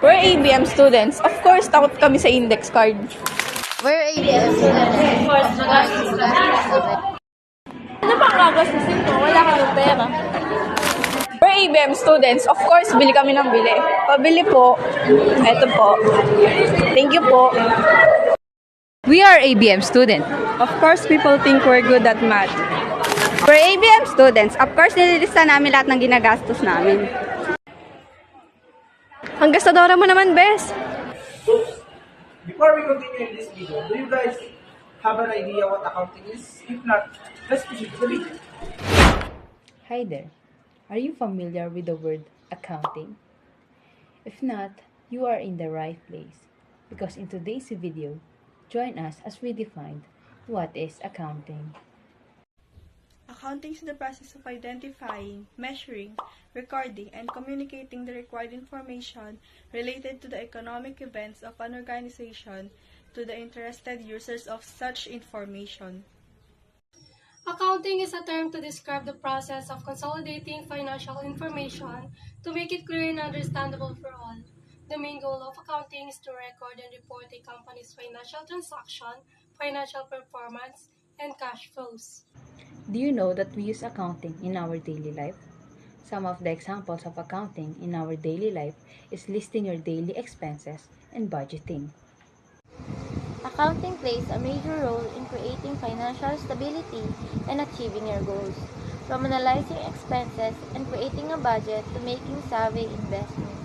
We're ABM students. Of course, takot kami sa index card. We're ABM students. Of course, magagastos kami. Ano pang gagastusin ko? Wala kami pera. We're ABM students. Of course, bili kami ng bili. Pabili po. Eto po. Thank you po. We are ABM student. Of course, people think we're good at math. For ABM students, of course, nililista namin lahat ng ginagastos namin. Ang gastadora mo naman, Bes. Before we continue in this video, do you guys have an idea what accounting is? If not, let's proceed to the video. Hi there. Are you familiar with the word accounting? If not, you are in the right place. Because in today's video, join us as we define what is accounting. Accounting is the process of identifying, measuring, recording, and communicating the required information related to the economic events of an organization to the interested users of such information. Accounting is a term to describe the process of consolidating financial information to make it clear and understandable for all. The main goal of accounting is to record and report a company's financial transaction, financial performance, and cash flows. Do you know that we use accounting in our daily life? Some of the examples of accounting in our daily life is listing your daily expenses and budgeting. Accounting plays a major role in creating financial stability and achieving your goals, from analyzing expenses and creating a budget to making savvy investments.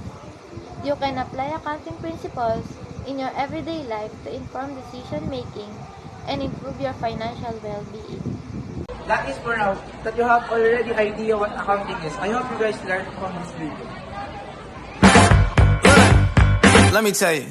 You can apply accounting principles in your everyday life to inform decision-making and improve your financial well-being. That is for now, that you have already idea what accounting is. I hope you guys learned from this video. Let me tell you.